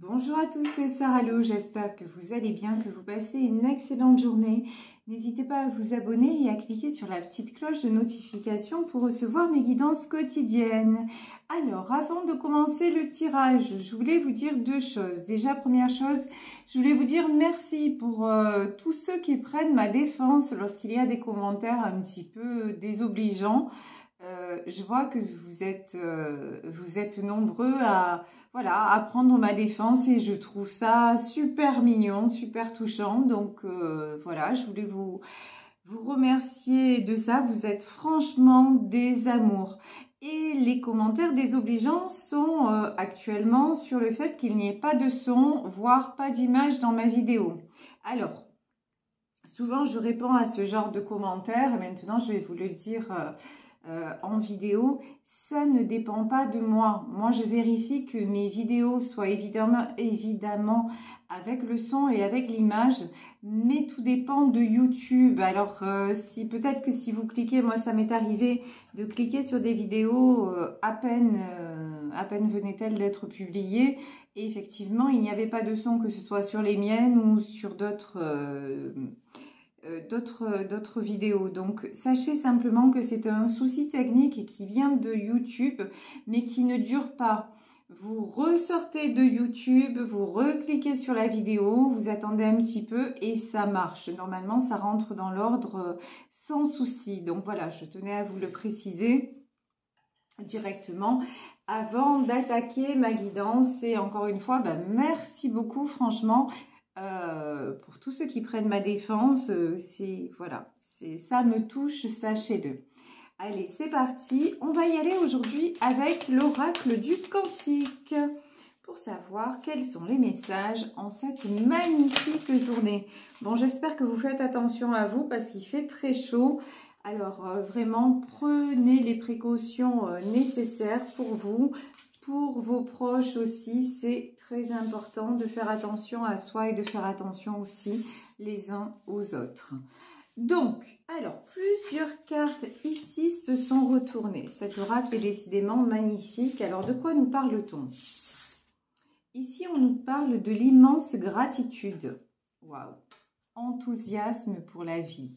Bonjour à tous, c'est Sarah Lou, j'espère que vous allez bien, que vous passez une excellente journée. N'hésitez pas à vous abonner et à cliquer sur la petite cloche de notification pour recevoir mes guidances quotidiennes. Alors, avant de commencer le tirage, je voulais vous dire deux choses. Déjà, première chose, je voulais vous dire merci pour tous ceux qui prennent ma défense lorsqu'il y a des commentaires un petit peu désobligeants. Je vois que vous êtes nombreux à prendre ma défense et je trouve ça super mignon, super touchant. Donc voilà, je voulais vous remercier de ça. Vous êtes franchement des amours. Et les commentaires désobligeants sont actuellement sur le fait qu'il n'y ait pas de son, voire pas d'image dans ma vidéo. Alors, souvent je réponds à ce genre de commentaires et maintenant je vais vous le dire en vidéo. Ça ne dépend pas de moi. Moi, je vérifie que mes vidéos soient évidemment avec le son et avec l'image, mais tout dépend de YouTube. Alors, si peut-être que si vous cliquez, moi, ça m'est arrivé de cliquer sur des vidéos à peine venaient-elles d'être publiées, et effectivement, il n'y avait pas de son, que ce soit sur les miennes ou sur d'autres vidéos. Donc sachez simplement que c'est un souci technique qui vient de YouTube mais qui ne dure pas. Vous ressortez de YouTube, vous recliquez sur la vidéo, vous attendez un petit peu et ça marche. Normalement ça rentre dans l'ordre sans souci. Donc voilà, je tenais à vous le préciser directement avant d'attaquer ma guidance. Et encore une fois, merci beaucoup franchement pour tous ceux qui prennent ma défense. Ça me touche, sachez-le. Allez, c'est parti. On va y aller aujourd'hui avec l'oracle du Cantique pour savoir quels sont les messages en cette magnifique journée. Bon, j'espère que vous faites attention à vous parce qu'il fait très chaud. Alors, vraiment, prenez les précautions nécessaires pour vous. Pour vos proches aussi, c'est très important de faire attention à soi et de faire attention aussi les uns aux autres. Donc, alors, plusieurs cartes ici se sont retournées. Cet oracle est décidément magnifique. Alors, de quoi nous parle-t-on? Ici, on nous parle de l'immense gratitude. Waouh! Enthousiasme pour la vie.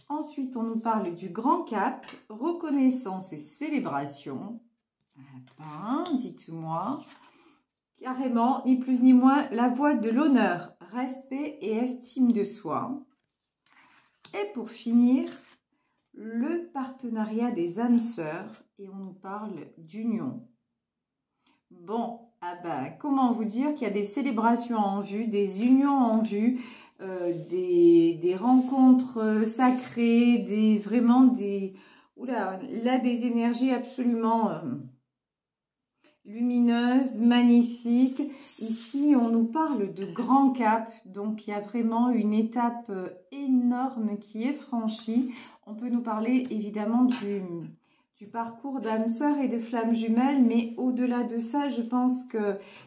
Ensuite, on nous parle du grand cap, reconnaissance et célébration. Dites-moi, carrément, ni plus ni moins, la voie de l'honneur, respect et estime de soi. Et pour finir, le partenariat des âmes sœurs, et on nous parle d'union. Bon, comment vous dire qu'il y a des célébrations en vue, des unions en vue, des rencontres sacrées, Oula, là, des énergies absolument lumineuse, magnifique. Ici, on nous parle de grand cap, donc il y a vraiment une étape énorme qui est franchie. On peut nous parler évidemment du parcours d'âme sœur et de flammes jumelles, mais au-delà de ça, je pense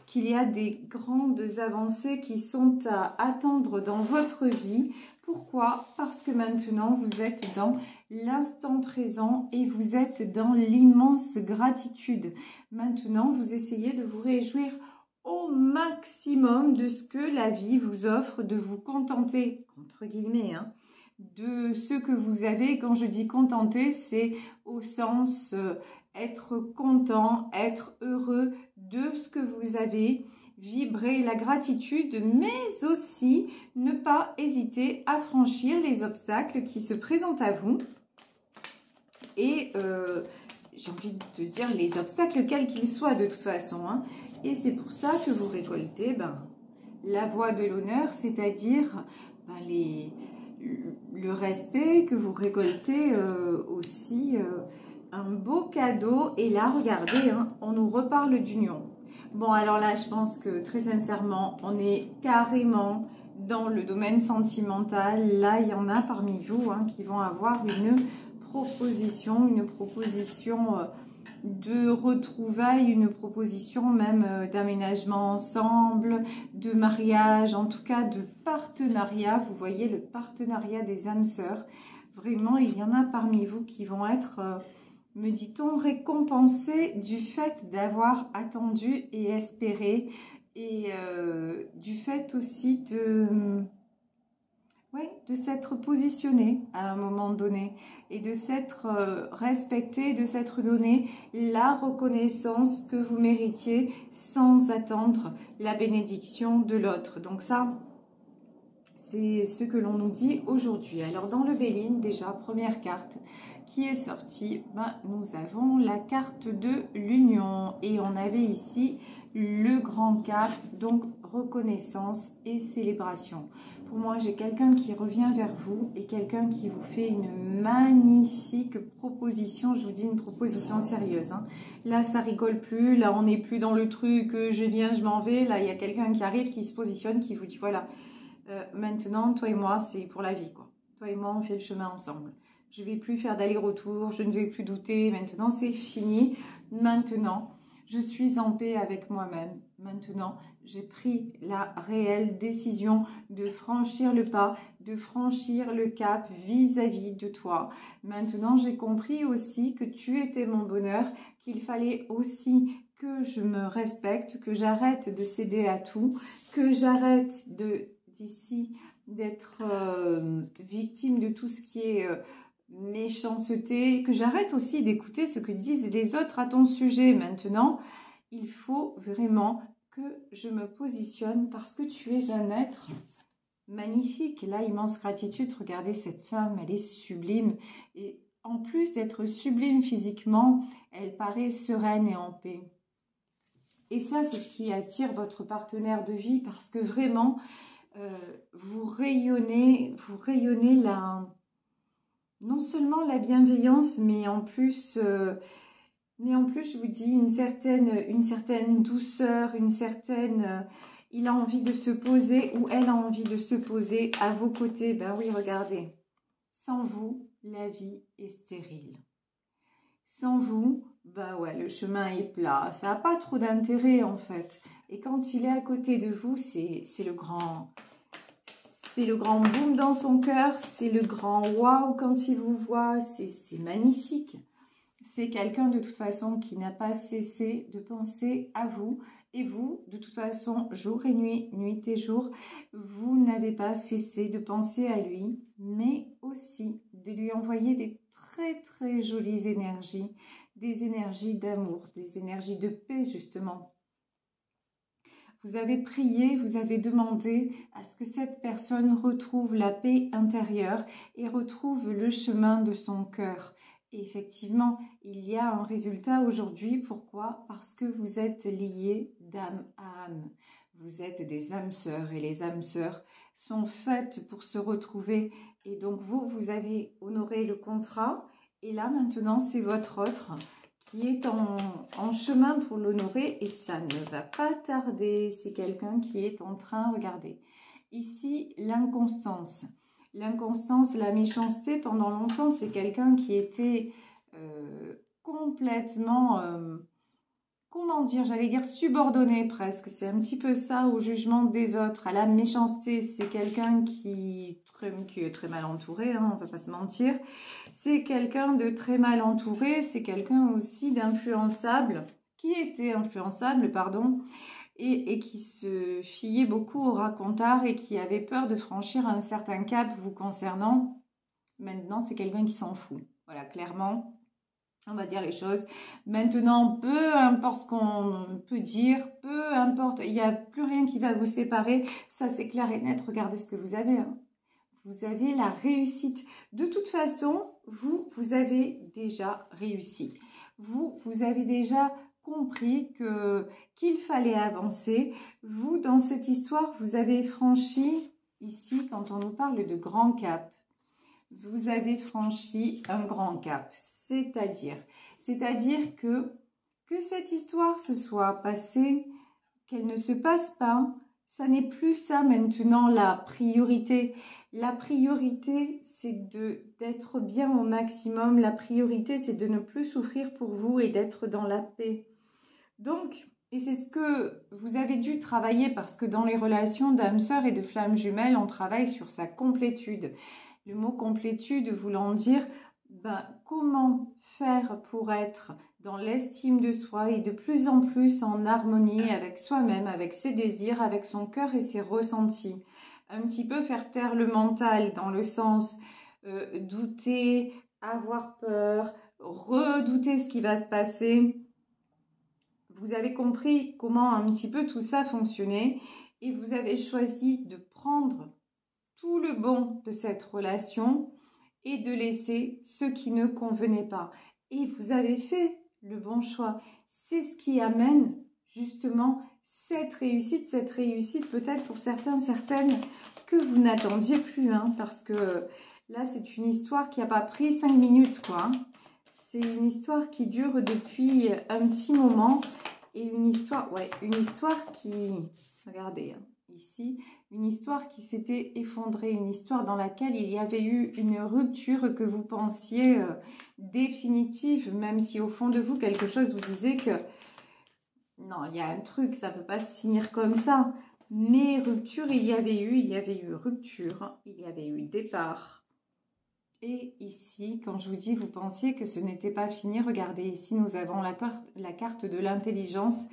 qu'il y a des grandes avancées qui sont à attendre dans votre vie. Pourquoi? Parce que maintenant, vous êtes dans l'instant présent et vous êtes dans l'immense gratitude. Maintenant, vous essayez de vous réjouir au maximum de ce que la vie vous offre, de vous contenter, entre guillemets, de ce que vous avez. Quand je dis contenter, c'est au sens être content, être heureux de ce que vous avez, vibrer la gratitude, mais aussi ne pas hésiter à franchir les obstacles qui se présentent à vous. Et j'ai envie de dire les obstacles quels qu'ils soient de toute façon. Et c'est pour ça que vous récoltez la voie de l'honneur, c'est-à-dire le respect, que vous récoltez aussi un beau cadeau. Et là, regardez, on nous reparle d'union. Bon, alors là, je pense que très sincèrement, on est carrément dans le domaine sentimental. Là, il y en a parmi vous qui vont avoir une proposition de retrouvailles, une proposition même d'aménagement ensemble, de mariage, en tout cas de partenariat. Vous voyez le partenariat des âmes sœurs. Vraiment, il y en a parmi vous qui vont être me dit-on, récompensé du fait d'avoir attendu et espéré, et du fait aussi de s'être positionné à un moment donné et de s'être respecté, de s'être donné la reconnaissance que vous méritiez sans attendre la bénédiction de l'autre. Donc ça, c'est ce que l'on nous dit aujourd'hui. Alors dans le Béline, déjà, première carte qui est sortie, nous avons la carte de l'union et on avait ici le grand cap, donc reconnaissance et célébration. Pour moi, j'ai quelqu'un qui revient vers vous et quelqu'un qui vous fait une magnifique proposition. Je vous dis une proposition sérieuse. Hein. Là, ça rigole plus. Là, on n'est plus dans le truc je viens, je m'en vais. Là, il y a quelqu'un qui arrive, qui se positionne, qui vous dit voilà, maintenant, toi et moi, c'est pour la vie, quoi. Toi et moi, on fait le chemin ensemble. Je ne vais plus faire d'aller-retour, je ne vais plus douter. Maintenant, c'est fini. Maintenant, je suis en paix avec moi-même. Maintenant, j'ai pris la réelle décision de franchir le pas, de franchir le cap vis-à-vis de toi. Maintenant, j'ai compris aussi que tu étais mon bonheur, qu'il fallait aussi que je me respecte, que j'arrête de céder à tout, que j'arrête d'ici d'être victime de tout ce qui est méchanceté, que j'arrête aussi d'écouter ce que disent les autres à ton sujet. Maintenant, il faut vraiment que je me positionne parce que tu es un être magnifique. Là, immense gratitude. Regardez cette femme, elle est sublime. Et en plus d'être sublime physiquement, elle paraît sereine et en paix. Et ça, c'est ce qui attire votre partenaire de vie parce que vraiment, vous rayonnez non seulement la bienveillance, mais en plus, je vous dis une certaine douceur, il a envie de se poser ou elle a envie de se poser à vos côtés. Ben oui, regardez, sans vous, la vie est stérile. Sans vous, le chemin est plat. Ça n'a pas trop d'intérêt en fait. Et quand il est à côté de vous, c'est le grand boom dans son cœur, c'est le grand waouh quand il vous voit, c'est magnifique. C'est quelqu'un de toute façon qui n'a pas cessé de penser à vous. Et vous, de toute façon, jour et nuit, nuit et jour, vous n'avez pas cessé de penser à lui, mais aussi de lui envoyer des très très jolies énergies, des énergies d'amour, des énergies de paix justement. Vous avez prié, vous avez demandé à ce que cette personne retrouve la paix intérieure et retrouve le chemin de son cœur. Et effectivement, il y a un résultat aujourd'hui. Pourquoi? Parce que vous êtes liés d'âme à âme. Vous êtes des âmes sœurs et les âmes sœurs sont faites pour se retrouver. Et donc vous avez honoré le contrat. Et là maintenant, c'est votre autre qui est en chemin pour l'honorer et ça ne va pas tarder. C'est quelqu'un qui est en train, regardez, ici l'inconstance. L'inconstance, la méchanceté, pendant longtemps, c'est quelqu'un qui était complètement, comment dire, j'allais dire subordonné presque. C'est un petit peu ça au jugement des autres. À la méchanceté, c'est quelqu'un qui est très mal entouré, hein, on ne va pas se mentir. C'est quelqu'un de très mal entouré, c'est quelqu'un aussi d'influençable, qui était influençable, pardon, et qui se fiait beaucoup au racontard et qui avait peur de franchir un certain cap vous concernant. Maintenant, c'est quelqu'un qui s'en fout. Voilà, clairement, on va dire les choses. Maintenant, peu importe ce qu'on peut dire, peu importe, il n'y a plus rien qui va vous séparer. Ça, c'est clair et net. Regardez ce que vous avez. Hein. Vous avez la réussite. De toute façon, vous avez déjà réussi. Vous avez déjà compris qu'il fallait avancer. Vous, dans cette histoire, vous avez franchi, ici, quand on nous parle de grand cap, vous avez franchi un grand cap. C'est-à-dire que cette histoire se soit passée, qu'elle ne se passe pas, ça n'est plus ça maintenant la priorité. La priorité, c'est d'être bien au maximum. La priorité, c'est de ne plus souffrir pour vous et d'être dans la paix. Donc, et c'est ce que vous avez dû travailler parce que dans les relations d'âme sœur et de flamme jumelle, on travaille sur sa complétude. Le mot complétude voulant dire comment faire pour être dans l'estime de soi et de plus en plus en harmonie avec soi-même, avec ses désirs, avec son cœur et ses ressentis. Un petit peu faire taire le mental dans le sens douter, avoir peur, redouter ce qui va se passer. Vous avez compris comment un petit peu tout ça fonctionnait et vous avez choisi de prendre tout le bon de cette relation et de laisser ce qui ne convenait pas. Et vous avez fait le bon choix. C'est ce qui amène justement cette réussite peut-être pour certains, certaines, que vous n'attendiez plus. Parce que là, c'est une histoire qui n'a pas pris 5 minutes, quoi. C'est une histoire qui dure depuis un petit moment. Et une histoire qui... Regardez, ici, une histoire qui s'était effondrée, une histoire dans laquelle il y avait eu une rupture que vous pensiez définitive, même si au fond de vous, quelque chose vous disait que non, il y a un truc, ça ne peut pas se finir comme ça. Mais rupture, il y avait eu rupture, il y avait eu départ. Et ici, quand je vous dis, vous pensiez que ce n'était pas fini, regardez ici, nous avons la carte de l'intelligence.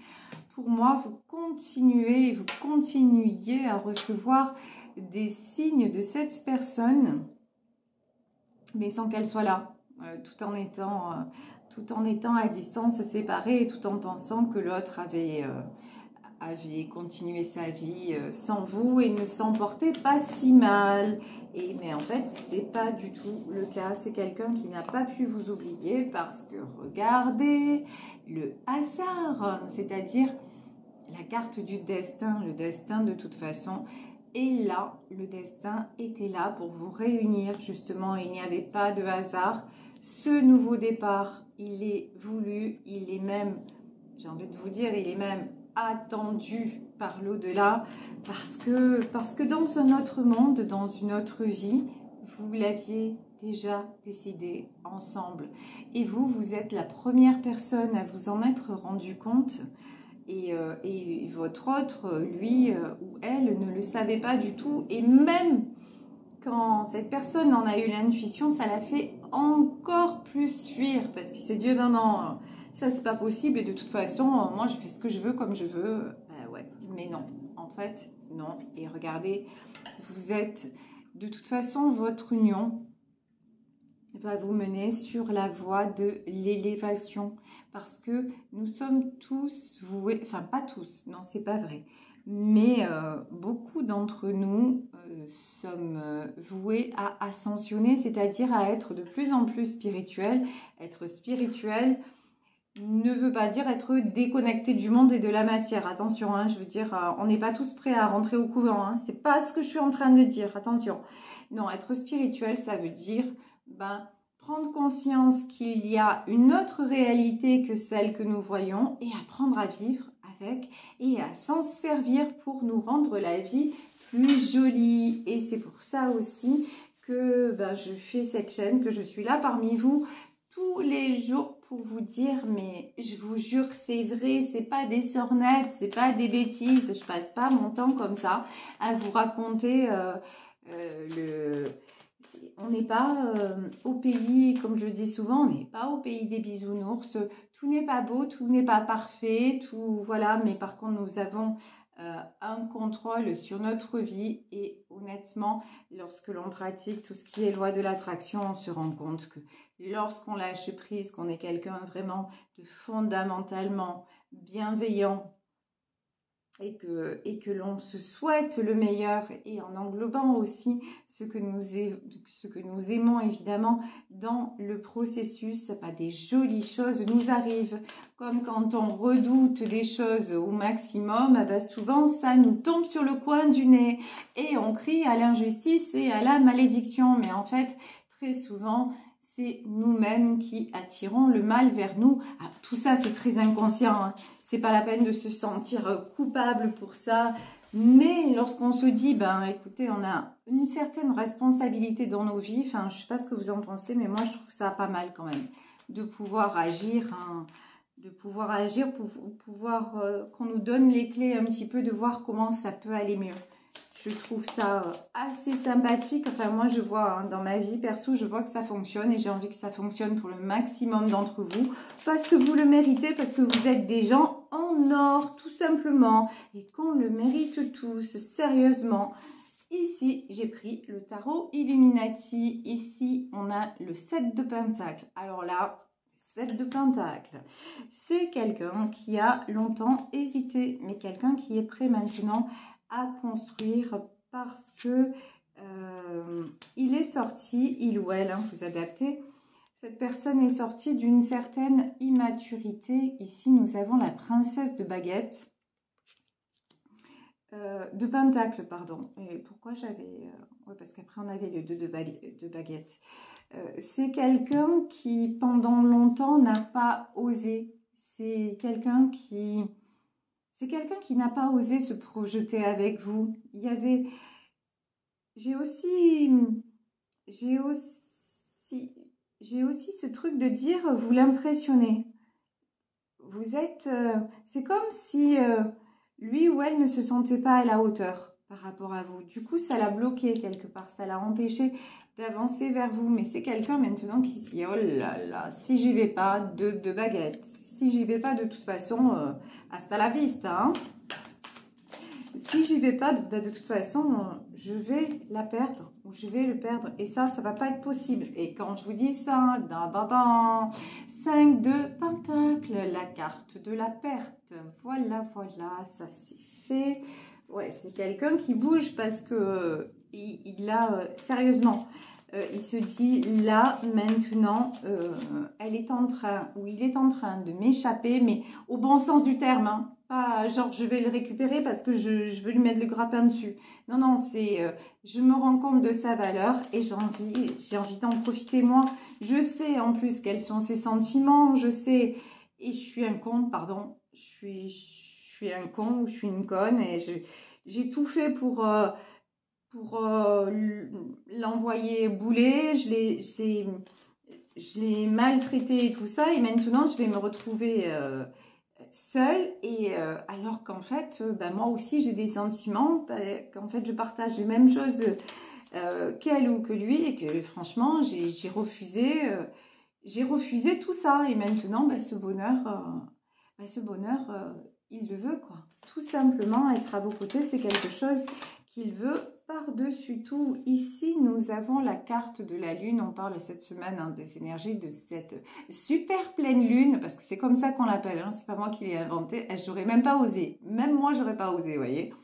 Pour moi, vous continuiez à recevoir des signes de cette personne, mais sans qu'elle soit là, tout en étant à distance, séparée, et tout en pensant que l'autre avait continué sa vie sans vous et ne s'en portait pas si mal. Mais en fait, ce n'était pas du tout le cas. C'est quelqu'un qui n'a pas pu vous oublier parce que, regardez, le hasard, c'est-à-dire la carte du destin. Le destin, de toute façon, est là. Le destin était là pour vous réunir, justement. Il n'y avait pas de hasard. Ce nouveau départ, il est voulu, il est même, j'ai envie de vous dire, il est même attendu par l'au-delà, parce que dans un autre monde, dans une autre vie, vous l'aviez déjà décidé ensemble. Et vous êtes la première personne à vous en être rendu compte. Et votre autre, lui ou elle, ne le savait pas du tout. Et même quand cette personne en a eu l'intuition, ça l'a fait encore plus fuir. Parce qu'il s'est dit, non, non, ça c'est pas possible. Et de toute façon, moi je fais ce que je veux comme je veux. Ouais, mais non. En fait, non. Et regardez, vous êtes... De toute façon, votre union va vous mener sur la voie de l'élévation. Parce que nous sommes tous voués... Enfin, pas tous. Non, c'est pas vrai. Mais beaucoup d'entre nous sommes voués à ascensionner, c'est-à-dire à être de plus en plus spirituel. Être spirituel ne veut pas dire être déconnecté du monde et de la matière. Attention, je veux dire, on n'est pas tous prêts à rentrer au couvent. C'est pas ce que je suis en train de dire, attention. Non, être spirituel, ça veut dire prendre conscience qu'il y a une autre réalité que celle que nous voyons et apprendre à vivre avec et à s'en servir pour nous rendre la vie plus jolie. Et c'est pour ça aussi que je fais cette chaîne, que je suis là parmi vous tous les jours pour vous dire, mais je vous jure, c'est vrai, c'est pas des sornettes, c'est pas des bêtises, je passe pas mon temps comme ça à vous raconter on n'est pas au pays, comme je dis souvent, on n'est pas au pays des bisounours, tout n'est pas beau, tout n'est pas parfait, tout voilà, mais par contre nous avons un contrôle sur notre vie et honnêtement, lorsque l'on pratique tout ce qui est loi de l'attraction, on se rend compte que lorsqu'on lâche prise, qu'on est quelqu'un vraiment de fondamentalement bienveillant et que l'on se souhaite le meilleur et en englobant aussi ce que nous aimons évidemment dans le processus, des jolies choses nous arrivent. Comme quand on redoute des choses au maximum, souvent ça nous tombe sur le coin du nez et on crie à l'injustice et à la malédiction. Mais en fait, très souvent, c'est nous-mêmes qui attirons le mal vers nous. Tout ça, c'est très inconscient. C'est pas la peine de se sentir coupable pour ça. Mais lorsqu'on se dit, écoutez, on a une certaine responsabilité dans nos vies. Enfin, je sais pas ce que vous en pensez, mais moi, je trouve ça pas mal quand même. De pouvoir agir, pour pouvoir qu'on nous donne les clés un petit peu de voir comment ça peut aller mieux. Je trouve ça assez sympathique. Enfin, moi, je vois hein, dans ma vie perso, je vois que ça fonctionne et j'ai envie que ça fonctionne pour le maximum d'entre vous parce que vous le méritez, parce que vous êtes des gens en or, tout simplement, et qu'on le mérite tous, sérieusement. Ici, j'ai pris le tarot Illuminati. Ici, on a le 7 de Pentacles. Alors là, 7 de Pentacles, c'est quelqu'un qui a longtemps hésité, mais quelqu'un qui est prêt maintenant à construire parce que il est sorti, il ou elle, hein, vous adaptez, cette personne est sortie d'une certaine immaturité. Ici, nous avons la princesse de baguette, de Pentacle, pardon. Et pourquoi j'avais... ouais, parce qu'après, on avait le 2 de baguette. C'est quelqu'un qui, pendant longtemps, n'a pas osé. C'est quelqu'un qui... C'est quelqu'un qui n'a pas osé se projeter avec vous. Il y avait... J'ai aussi ce truc de dire, vous l'impressionnez. Vous êtes... c'est comme si lui ou elle ne se sentait pas à la hauteur par rapport à vous. Du coup, ça l'a bloqué quelque part. Ça l'a empêché d'avancer vers vous. Mais c'est quelqu'un maintenant qui se dit, oh là là, si j'y vais pas, de baguette. Si j'y vais pas, de toute façon, hasta la vista, hein. Si j'y vais pas, de toute façon, je vais la perdre ou je vais le perdre. Et ça va pas être possible. Et quand je vous dis ça, 5 de Pentacle, la carte de la perte. Voilà, voilà, ça c'est fait. Ouais, c'est quelqu'un qui bouge parce que il a, sérieusement, il se dit là, maintenant, elle est en train, ou il est en train de m'échapper, mais au bon sens du terme, hein. Pas genre je vais le récupérer parce que je veux lui mettre le grappin dessus. Non, non, c'est je me rends compte de sa valeur et j'ai envie d'en profiter moi. Je sais en plus quels sont ses sentiments, je sais, et je suis un con, pardon, je suis un con ou je suis une conne et j'ai tout fait pour l'envoyer bouler, je l'ai maltraité et tout ça, et maintenant je vais me retrouver seule, et alors qu'en fait, moi aussi j'ai des sentiments, qu'en fait je partage les mêmes choses qu'elle ou que lui, et que franchement j'ai refusé tout ça, et maintenant ce bonheur, il le veut, quoi. Tout simplement, être à vos côtés, c'est quelque chose qu'il veut par-dessus tout. Ici, nous avons la carte de la lune. On parle cette semaine hein, des énergies de cette super pleine lune, parce que c'est comme ça qu'on l'appelle. Hein. C'est pas moi qui l'ai inventé. J'aurais même pas osé. Même moi, j'aurais pas osé, vous voyez.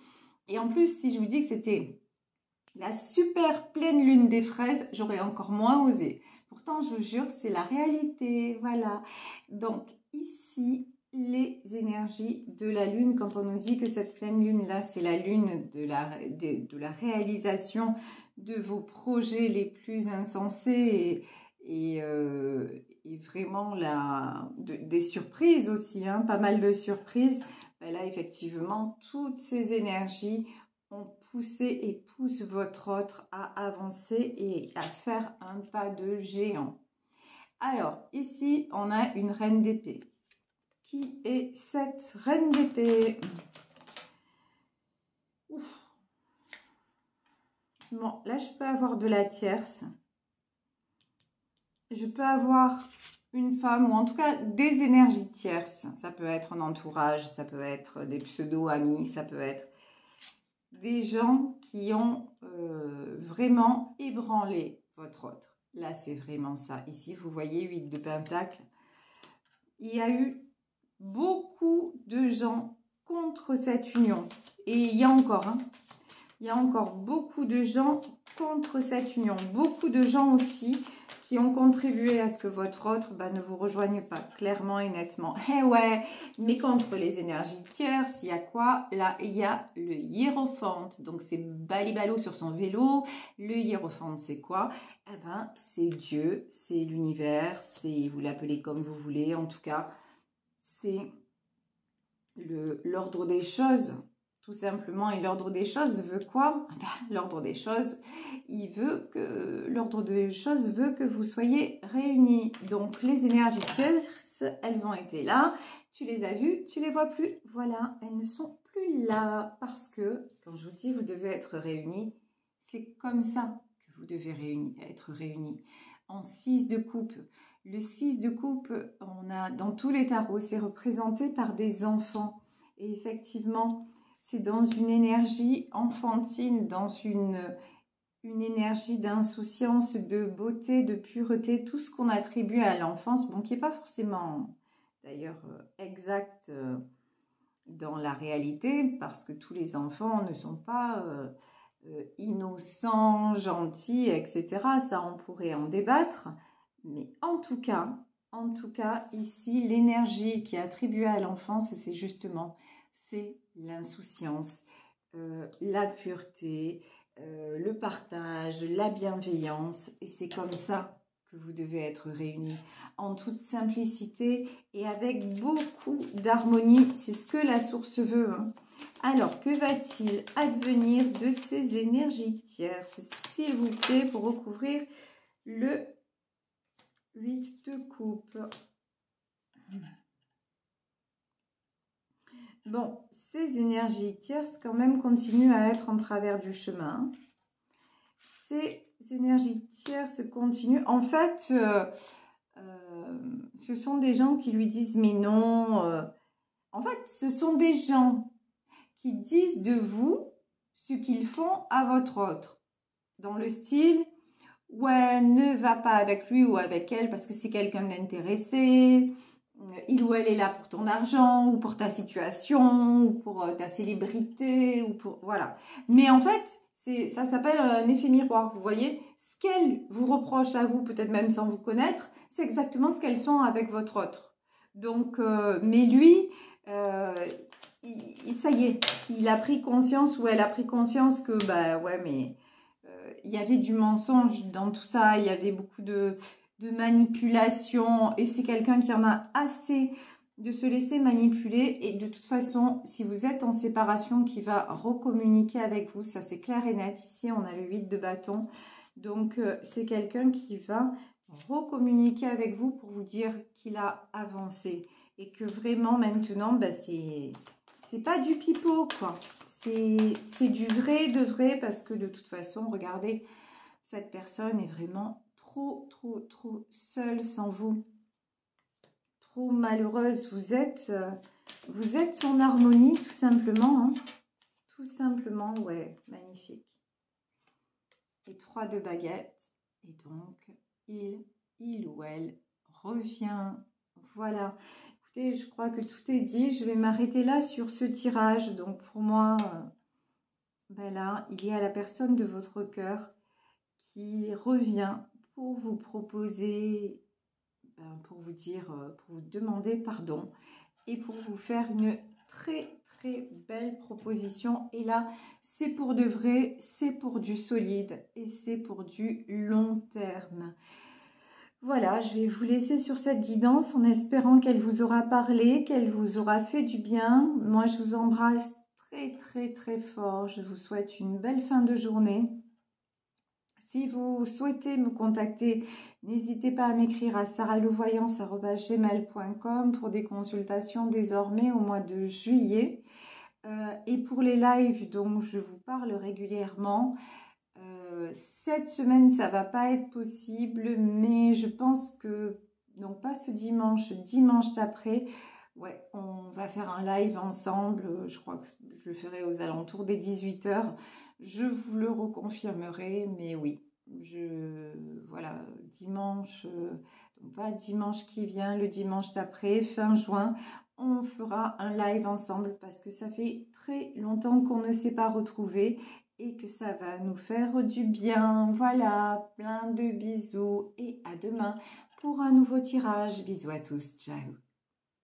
Et en plus, si je vous dis que c'était la super pleine lune des fraises, j'aurais encore moins osé. Pourtant, je vous jure, c'est la réalité. Voilà. Donc, ici, les énergies de la lune, quand on nous dit que cette pleine lune là, c'est la lune de la réalisation de vos projets les plus insensés et vraiment des surprises aussi, hein, pas mal de surprises. Ben là, effectivement, toutes ces énergies ont poussé et poussent votre autre à avancer et à faire un pas de géant. Alors, ici, on a une reine d'épée. Qui est cette reine d'épée? Bon, là, je peux avoir de la tierce. Je peux avoir une femme, ou en tout cas des énergies tierces. Ça peut être un entourage, ça peut être des pseudo-amis, ça peut être des gens qui ont vraiment ébranlé votre autre. Là, c'est vraiment ça. Ici, vous voyez 8 de Pentacle. Il y a eu beaucoup de gens contre cette union. Et il y a encore, hein, il y a encore beaucoup de gens contre cette union. Beaucoup de gens aussi qui ont contribué à ce que votre autre ne vous rejoigne pas, clairement et nettement. Eh ouais, mais contre les énergies tierces, il y a quoi? Là, il y a le hiérophante. Donc, c'est Balibalo sur son vélo. Le hiérophante, c'est quoi? Eh ben, c'est Dieu, c'est l'univers, c'est, vous l'appelez comme vous voulez, en tout cas, c'est l'ordre des choses. Tout simplement, et l'ordre des choses veut quoi? L'ordre des choses, l'ordre des choses veut que vous soyez réunis. Donc, les énergies tierces, elles ont été là. Tu les as vues, tu les vois plus. Voilà, elles ne sont plus là parce que Quand je vous dis vous devez être réunis, c'est comme ça que vous devez être réunis. En 6 de coupe. Le 6 de coupe, on a dans tous les tarots, c'est représenté par des enfants. Et effectivement, c'est dans une énergie enfantine, dans une énergie d'insouciance, de beauté, de pureté, tout ce qu'on attribue à l'enfance, bon, qui n'est pas forcément d'ailleurs exact dans la réalité, parce que tous les enfants ne sont pas innocents, gentils, etc. Ça, on pourrait en débattre. Mais en tout cas, ici, l'énergie qui est attribuée à l'enfance, c'est justement, c'est l'insouciance, la pureté, le partage, la bienveillance. Et c'est comme ça que vous devez être réunis, en toute simplicité et avec beaucoup d'harmonie. C'est ce que la source veut, hein. Alors, que va-t-il advenir de ces énergies tierces, s'il vous plaît, pour recouvrir le 8 de coupe? Bon, ces énergies tierces, quand même, continuent à être en travers du chemin. Ces énergies tierces continuent. En fait, ce sont des gens qui lui disent « mais non ». En fait, ce sont des gens qui disent de vous ce qu'ils font à votre autre. Dans le style « ouais, ne va pas avec lui ou avec elle parce que c'est quelqu'un d'intéressé. Il ou elle est là pour ton argent ou pour ta situation ou pour ta célébrité ou pour... voilà ». Mais en fait, ça s'appelle un effet miroir, vous voyez. Ce qu'elle vous reproche à vous, peut-être même sans vous connaître, c'est exactement ce qu'elles sont avec votre autre. Donc, mais lui, ça y est, il a pris conscience ou elle a pris conscience que, bah ouais, mais il y avait du mensonge dans tout ça, il y avait beaucoup de manipulation et c'est quelqu'un qui en a assez de se laisser manipuler. Et de toute façon, si vous êtes en séparation, qui va recommuniquer avec vous, ça c'est clair et net. Ici, on a le 8 de bâton. Donc, c'est quelqu'un qui va recommuniquer avec vous pour vous dire qu'il a avancé. Et que vraiment, maintenant, bah, c'est pas du pipeau, quoi. C'est du vrai de vrai parce que de toute façon, regardez, cette personne est vraiment trop seule sans vous. Trop malheureuse. Vous êtes son harmonie, tout simplement. Hein. Tout simplement, ouais, magnifique. Et 3 de baguettes. Et donc, il ou elle revient. Voilà. Écoutez, je crois que tout est dit. Je vais m'arrêter là sur ce tirage. Donc, pour moi, ben là, il y a la personne de votre cœur qui revient pour vous proposer, pour vous dire, pour vous demander pardon et pour vous faire une très belle proposition. Et là, c'est pour de vrai, c'est pour du solide et c'est pour du long terme. Voilà, je vais vous laisser sur cette guidance en espérant qu'elle vous aura parlé, qu'elle vous aura fait du bien. Moi, je vous embrasse très fort. Je vous souhaite une belle fin de journée. Si vous souhaitez me contacter, n'hésitez pas à m'écrire à sarahlevoyance@gmail.com pour des consultations désormais au mois de juillet. Et pour les lives dont je vous parle régulièrement, cette semaine, ça va pas être possible, mais je pense que, donc pas ce dimanche, dimanche d'après, ouais, on va faire un live ensemble. Je crois que je le ferai aux alentours des 18 h. Je vous le reconfirmerai, mais oui, voilà, dimanche, donc pas dimanche qui vient, le dimanche d'après, fin juin, on fera un live ensemble parce que ça fait très longtemps qu'on ne s'est pas retrouvés et que ça va nous faire du bien. Voilà, plein de bisous et à demain pour un nouveau tirage. Bisous à tous, ciao.